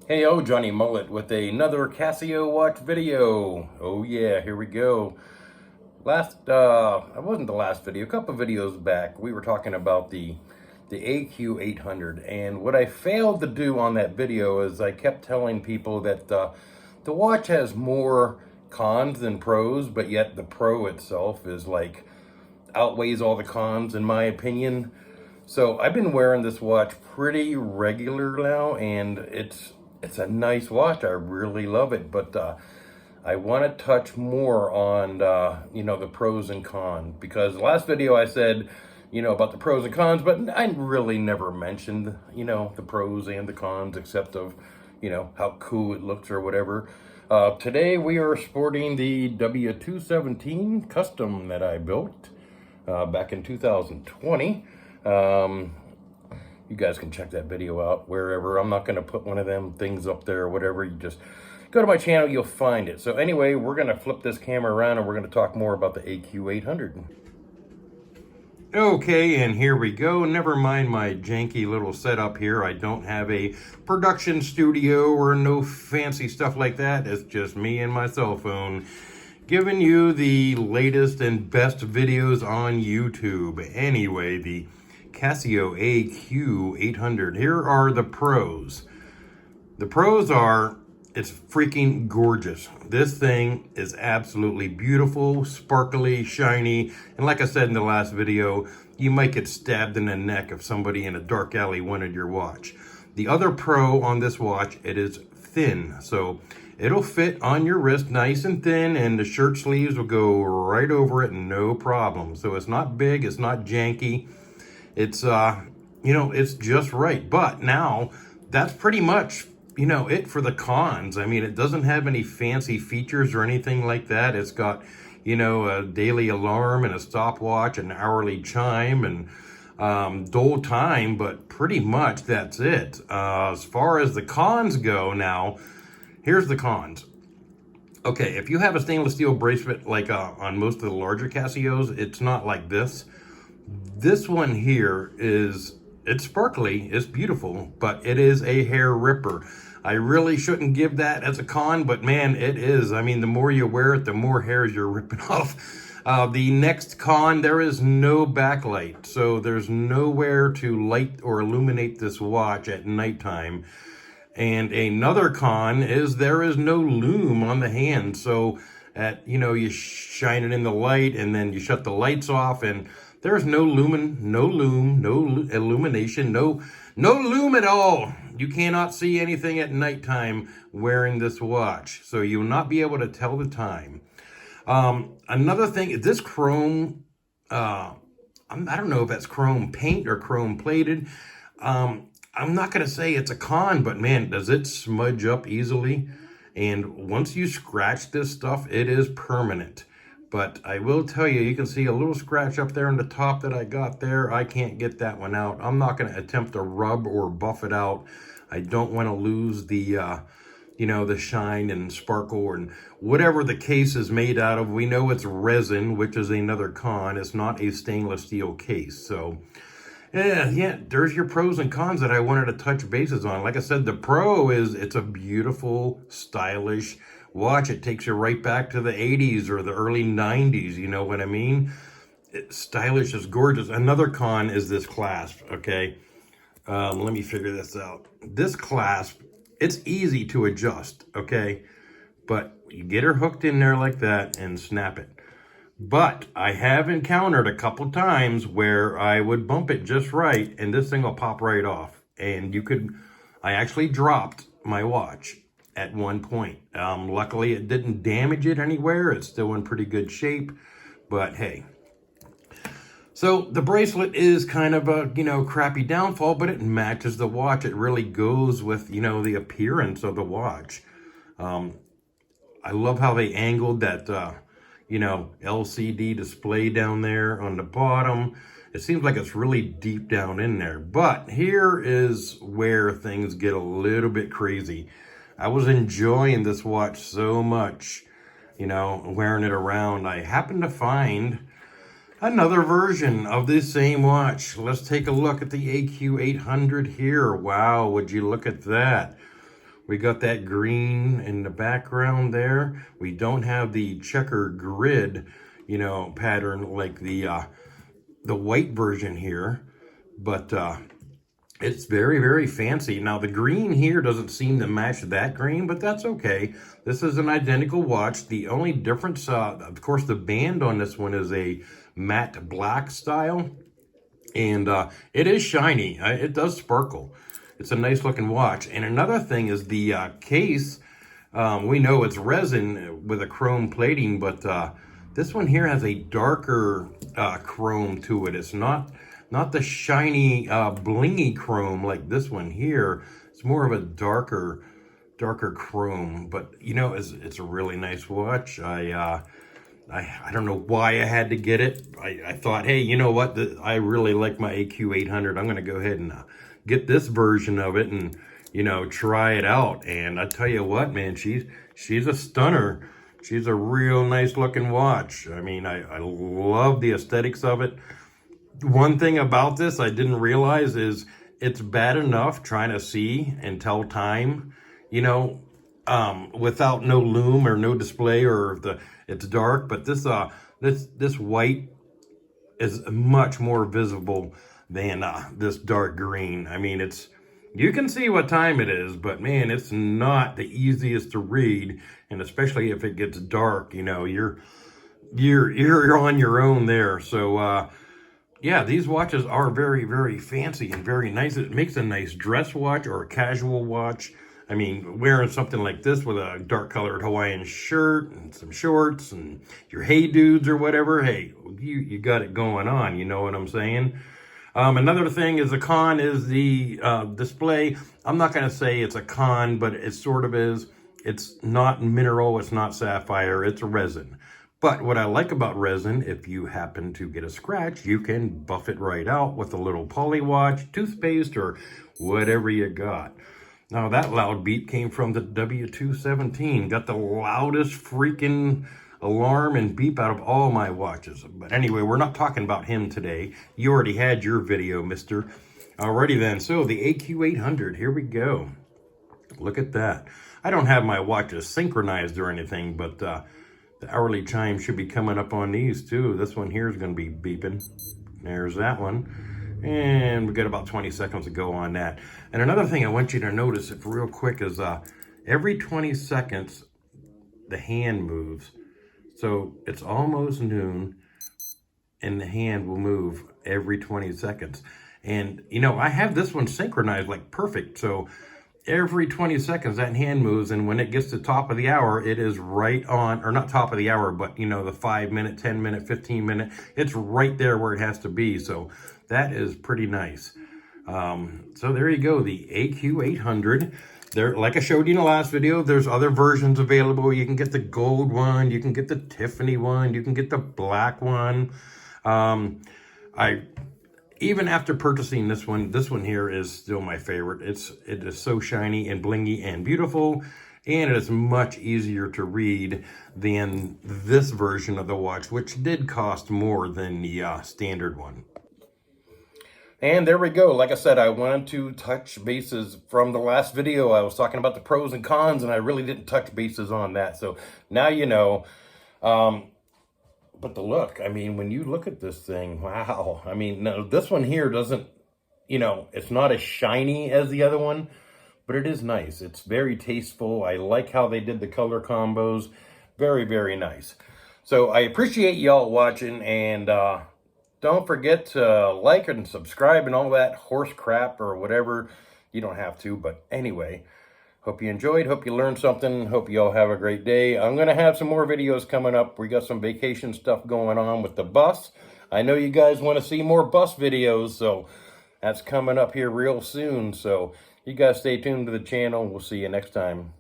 Hey, Johnny Mullet with another Casio watch video. Oh yeah, here we go. It wasn't the last video, a couple videos back, we were talking about the AQ-800, and what I failed to do on that video is I kept telling people that the watch has more cons than pros, but yet the pro itself is like outweighs all the cons in my opinion. So I've been wearing this watch pretty regular now, and it's a nice watch. I really love it, but I want to touch more on the pros and cons, because the last video I said about the pros and cons, but I really never mentioned the pros and the cons except of how cool it looks or whatever. Today we are sporting the W217 custom that I built back in 2020. You guys can check that video out wherever. I'm not going to put one of them things up there or whatever. You just go to my channel, you'll find it. So anyway, we're going to flip this camera around and we're going to talk more about the AQ-800. Okay, and here we go. Never mind my janky little setup here. I don't have a production studio or no fancy stuff like that. It's just me and my cell phone giving you the latest and best videos on YouTube. Anyway, the Casio AQ-800. Here are the pros. The pros are, it's freaking gorgeous. This thing is absolutely beautiful, sparkly, shiny, and like I said in the last video, you might get stabbed in the neck if somebody in a dark alley wanted your watch. The other pro on this watch, it is thin, so it'll fit on your wrist nice and thin, and the shirt sleeves will go right over it, no problem. So it's not big, it's not janky. It's, it's just right. But now, that's pretty much, it for the cons. I mean, it doesn't have any fancy features or anything like that. It's got, a daily alarm and a stopwatch, an hourly chime, and dole time, but pretty much that's it. As far as the cons go now, here's the cons. Okay, if you have a stainless steel bracelet like on most of the larger Casios, it's not like this. This one here it's sparkly, it's beautiful, but it is a hair ripper. I really shouldn't give that as a con, but man, it is. I mean, the more you wear it, the more hairs you're ripping off. The next con, there is no backlight, so there's nowhere to light or illuminate this watch at nighttime. And another con is there is no lume on the hand, so you shine it in the light and then you shut the lights off, and there's no lumen, no lume, no illumination, no lume at all. You cannot see anything at nighttime wearing this watch, so you will not be able to tell the time. Another thing, this chrome, I don't know if that's chrome paint or chrome plated. I'm not going to say it's a con, but man, does it smudge up easily. And once you scratch this stuff, it is permanent. But I will tell you, you can see a little scratch up there on the top that I got there. I can't get that one out. I'm not going to attempt to rub or buff it out. I don't want to lose the, the shine and sparkle and whatever the case is made out of. We know it's resin, which is another con. It's not a stainless steel case. So, yeah, there's your pros and cons that I wanted to touch bases on. Like I said, the pro is it's a beautiful, stylish watch. It takes you right back to the 80s or the early 90s, you know what I mean? It's stylish, it's gorgeous. Another con is this clasp, okay? Let me figure this out. This clasp, it's easy to adjust, okay? But you get her hooked in there like that and snap it. But I have encountered a couple times where I would bump it just right and this thing will pop right off. And I actually dropped my watch at one point. Luckily it didn't damage it anywhere. It's still in pretty good shape, but hey. So the bracelet is kind of a, crappy downfall, but it matches the watch. It really goes with, the appearance of the watch. I love how they angled that, LCD display down there on the bottom. It seems like it's really deep down in there, but here is where things get a little bit crazy. I was enjoying this watch so much, wearing it around. I happened to find another version of this same watch. Let's take a look at the AQ-800 here. Wow, would you look at that? We got that green in the background there. We don't have the checker grid, you know, pattern like the white version here, but it's very, very fancy. Now, the green here doesn't seem to match that green, but that's okay. This is an identical watch. The only difference, of course, the band on this one is a matte black style, and it is shiny. It does sparkle. It's a nice looking watch. And another thing is the case. We know it's resin with a chrome plating, but this one here has a darker chrome to it. It's not the shiny blingy chrome like this one here. It's more of a darker chrome, but you know, it's a really nice watch. I don't know why I had to get it. I thought, hey, you know what? I really like my AQ-800. I'm going to go ahead and get this version of it and, you know, try it out. And I tell you what, man, she's a stunner. She's a real nice looking watch. I mean, I love the aesthetics of it. One thing about this I didn't realize is it's bad enough trying to see and tell time, you know, without no lume or no display, or it's dark. But this white is much more visible than this dark green. I mean, you can see what time it is, but man, it's not the easiest to read, and especially if it gets dark, you know, you're on your own there. So yeah, these watches are very, very fancy and very nice. It makes a nice dress watch or a casual watch. I mean, wearing something like this with a dark colored Hawaiian shirt and some shorts and your Hey Dudes or whatever, hey, you got it going on, you know what I'm saying? Another thing is a con is the display. I'm not going to say it's a con, but it sort of is. It's not mineral, it's not sapphire, it's resin. But what I like about resin, if you happen to get a scratch, you can buff it right out with a little poly watch, toothpaste, or whatever you got. Now, that loud beep came from the W217. Got the loudest freaking alarm and beep out of all my watches. But anyway, we're not talking about him today. You already had your video, mister. Alrighty then, so the AQ-800, here we go. Look at that. I don't have my watches synchronized or anything, but the hourly chime should be coming up on these too. This one here is going to be beeping. There's that one. And we got about 20 seconds to go on that. And another thing I want you to notice real quick is every 20 seconds, the hand moves. So it's almost noon, and the hand will move every 20 seconds. And, you know, I have this one synchronized like perfect. So every 20 seconds, that hand moves. And when it gets to top of the hour, it is right on, or not top of the hour, but, you know, the 5 minute, 10 minute, 15 minute, it's right there where it has to be. So that is pretty nice. So there you go, the AQ-800. There, like I showed you in the last video, there's other versions available. You can get the gold one, you can get the Tiffany one, you can get the black one. Even after purchasing this one here is still my favorite. It is so shiny and blingy and beautiful, and it is much easier to read than this version of the watch, which did cost more than the standard one. And there we go. Like I said, I wanted to touch bases from the last video. I was talking about the pros and cons, and I really didn't touch bases on that. So now you know. But the look, I mean, when you look at this thing, wow. I mean, no, this one here doesn't, you know, it's not as shiny as the other one, but it is nice. It's very tasteful. I like how they did the color combos. Very, very nice. So I appreciate y'all watching, and don't forget to like and subscribe and all that horse crap or whatever. You don't have to, but anyway. Hope you enjoyed. Hope you learned something. Hope you all have a great day. I'm going to have some more videos coming up. We got some vacation stuff going on with the bus. I know you guys want to see more bus videos, so that's coming up here real soon. So you guys stay tuned to the channel. We'll see you next time.